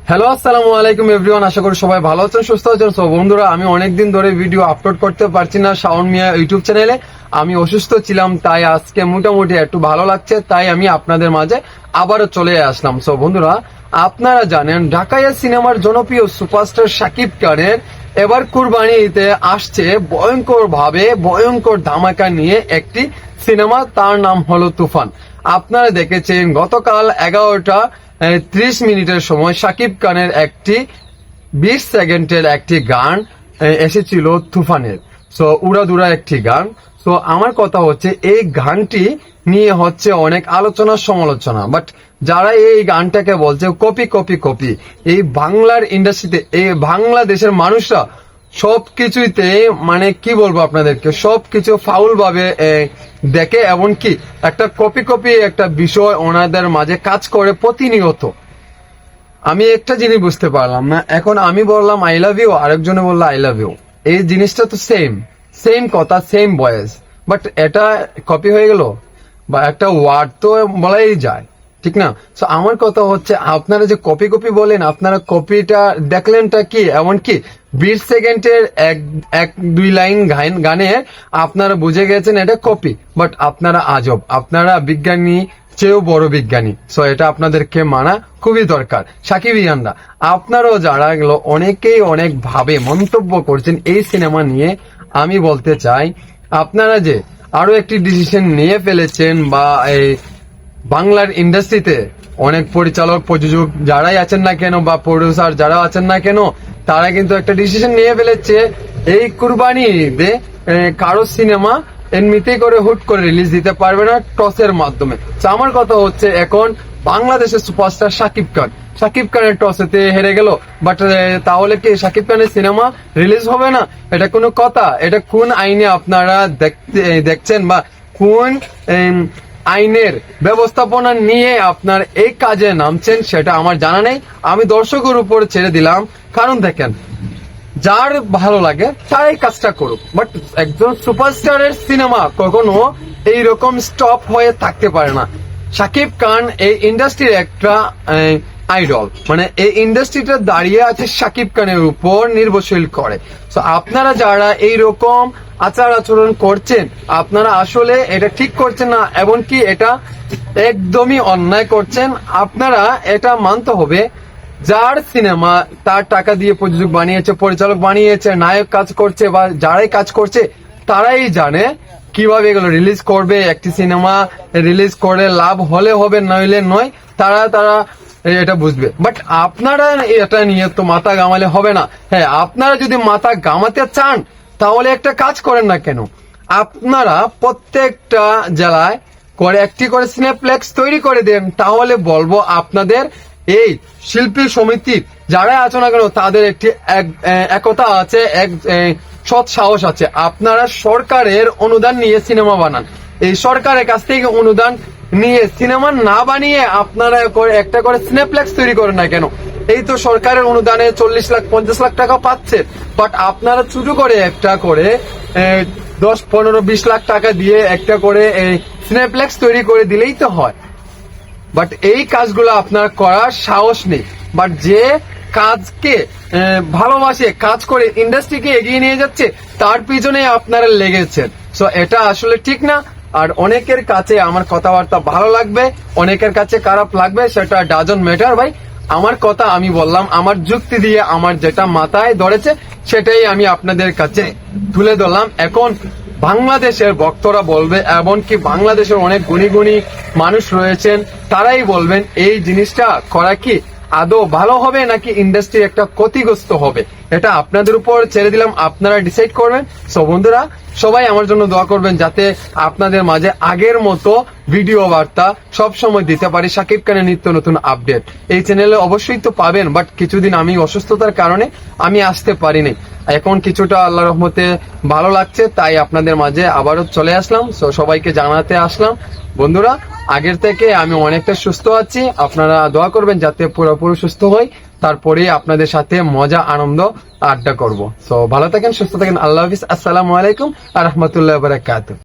Hello, আসসালামু আলাইকুম everyone. আশা করি সবাই ভালো আছেন, সুস্থ আছেন। সো বন্ধুরা, আমি অনেকদিন ধরে ভিডিও আপলোড করতে পারছি না শাওন মিয়া ইউটিউব চ্যানেলে। আমি অসুস্থ ছিলাম, তাই আজকে মোটামুটি একটু ভালো লাগছে, তাই আমি আপনাদের মাঝে আবারও চলে আসলাম। সো বন্ধুরা, আপনারা জানেন ঢাকাইয়া সিনেমার জনপ্রিয় সুপারস্টার শাকিব খানের এবার কুরবানি ঈদে আসছে ভয়ঙ্কর ধামাকা নিয়ে একটি সিনেমা, তার নাম হলো তুফান। আপনারা দেখেছেন গতকাল 11টা 30 মিনিটের সময় শাকিব খানের একটি 20 সেকেন্ডের একটি গান এসেছিল তুফানের। সো উড়াদুরা একটি গান। সো আমার কথা হচ্ছে, এই গানটি নিয়ে হচ্ছে অনেক আলোচনা সমালোচনা, বাট যারা এই গানটাকে বলছে কপি কপি কপি, এই বাংলার ইন্ডাস্ট্রিতে, এই বাংলাদেশের মানুষরা সবকিছুতে, মানে কি বলবো আপনাদেরকে, সবকিছু ফাউল ভাবে দেখে, এমনকি একটা কপি কপি একটা বিষয় ওনাদের মাঝে কাজ করে প্রতিনিয়ত। আমি একটা জিনিস বুঝতে পারলাম না, এখন আমি বললাম আই লাভ ইউ, আরেকজনে বললো আই লাভ ইউ, এই জিনিসটা তো সেম সেম কথা, সেম ভয়েস, বাট এটা কপি হয়ে গেল, বা একটা ওয়ার্ড তো বলাই যায়, ঠিক না? তো আমার কথা হচ্ছে, আপনারা যে কপি কপি বলেন, আপনারা কপিটা দেখলেনটা কি, এমনকি 20 সেকেন্ডের এক দুই লাইন গানে আপনারা বুঝে গেছেন এটা কপি, বাট আপনারা আজব, আপনারা বিজ্ঞানী চেয়েও বড় বিজ্ঞানী। সো এটা আপনাদেরকে মানা খুবই দরকার। সাকিবিয়ানরা, আপনারাও যারা এগুলো অনেকেই অনেক ভাবে মন্তব্য করছেন এই সিনেমা নিয়ে, আমি বলতে চাই, আপনারা যে আরো একটি ডিসিশন নিয়ে ফেলেছেন, বা এই বাংলার ইন্ডাস্ট্রিতে অনেক পরিচালক প্রযোজক যারাই আছেন না কেন, বা প্রডিউসার যারা আছেন না কেন, তারা কিন্তু একটা ডিসিশন নিয়ে ফেলেছে, এই কুরবানি ঈদে কারো সিনেমা এমনিতেই করে হুট করে রিলিজ দিতে পারবে না টসের মাধ্যমে। তো আমার কথা হচ্ছে, এখন বাংলাদেশের সুপারস্টার শাকিব খানের টসেতে হেরে গেল, বাট তাহলে কি শাকিব খানের সিনেমা রিলিজ হবে না? এটা কোনো কথা? এটা কোন আইনে আপনারা দেখছেন, বা কোন আইনের ব্যবস্থাপনা নিয়ে আপনার এই কাজে নামছেন, সেটা আমার জানা নেই। আমি দর্শকের উপর ছেড়ে দিলাম, কারণ দেখেন, যার ভালো লাগে তারাই কাজটা করুক, বাট একজন সুপারস্টারের সিনেমা কখনো এইরকম স্টপ হয়ে থাকতে পারে না। শাকিব খান এই ইন্ডাস্ট্রির একটা আইডল, মানে এই ইন্ডাস্ট্রিটা দাঁড়িয়ে আছে শাকিব খানের উপর নির্ভরশীল করে। তো আপনারা যারা এইরকম আচার আচরণ করছেন, আপনারা আসলে এটা ঠিক করছেন না, এমনকি এটা একদমই অন্যায় করছেন। আপনারা এটা মানতে হবে, যার সিনেমা তার টাকা দিয়ে প্রযোজক বানিয়েছে, পরিচালক বানিয়েছে, নায়ক কাজ করছে, বা যারাই কাজ করছে, তারাই জানে কিভাবে এগুলো রিলিজ করবে। একটি সিনেমা রিলিজ করে লাভ হলে হবে, নইলে নয়, তারা এটা বুঝবে। বাট আপনারা এটা নিয়ে তো মাথা গামালে হবে না। হ্যাঁ, আপনারা যদি মাথা গামাতে চান, তাহলে একটা কাজ করেন না কেন, আপনারা প্রত্যেকটা জেলায় করে একটি করে সিনেপ্লেক্স তৈরি করে দেন। তাহলে বলবো, আপনাদের এই শিল্পী সমিতির যারা আছো না কেন, তাদের একটি একতা আছে, এক সৎ সাহস আছে। আপনারা সরকারের অনুদান নিয়ে সিনেমা বানান, এই সরকারের কাছ থেকে অনুদান নিয়ে সিনেমা না বানিয়ে আপনারা একটা করে সিনেপ্লেক্স তৈরি করেন না কেন? এই তো সরকারের অনুদানে 40 লাখ 50 লাখ টাকা পাচ্ছে, বাট আপনারা ছোট করে একটা করে 10 15 20 লাখ টাকা দিয়ে একটা করে সিনেপ্লেক্স তৈরি করে দিলেই তো হয়। বাট এই কাজগুলো আপনার করার সাহস নেই। বাট যে কাজকে ভালোবাসে, কাজ করে ইন্ডাস্ট্রিকে এগিয়ে নিয়ে যাচ্ছে, তার পিছনে আপনারা লেগেছেন। সো এটা আসলে ঠিক না। আর অনেকের কাছে আমার কথাবার্তা ভালো লাগবে, অনেকের কাছে খারাপ লাগবে, সেটা ডাজন্ট ম্যাটার ভাই। আমার কথা আমি বললাম, আমার যুক্তি দিয়ে আমার যেটা মাথায় ধরেছে সেটাই আমি আপনাদের কাছে তুলে ধরলাম। এখন বাংলাদেশের ভক্তরা বলবে, এমনকি বাংলাদেশের অনেক গুণী গুণী মানুষ রয়েছেন, তারাই বলবেন এই জিনিসটা করা কি আদৌ ভালো হবে, নাকি ইন্ডাস্ট্রি একটা ক্ষতিগ্রস্ত হবে। এটা আপনাদের উপর ছেড়ে দিলাম, আপনারা ডিসাইড করবেন। সো বন্ধুরা, সবাই আমার জন্য দোয়া করবেন, যাতে আপনাদের মাঝে আগের মতো ভিডিও বার্তা সব সময় দিতে পারি, শাকিব খানের নিত্য নতুন আপডেট এই চ্যানেলে অবশ্যই তো পাবেন। বাট কিছুদিন আমি অসুস্থতার কারণে আমি আসতে পারিনি, এখন কিছুটা আল্লাহ রহমতে ভালো লাগছে, তাই আপনাদের মাঝে আবারও চলে আসলাম। সো সবাইকে জানাতে আসলাম, বন্ধুরা, আগের থেকে আমি অনেকটা সুস্থ আছি। আপনারা দোয়া করবেন যাতে পুরোপুরি সুস্থ হই, তারপরে আপনাদের সাথে মজা আনন্দ আড্ডা করব। সো ভালো থাকেন, সুস্থ থাকেন, আল্লাহ হাফিজ, আসসালামু আলাইকুম আ রহমতুল্লাহ বারাকাতুহু।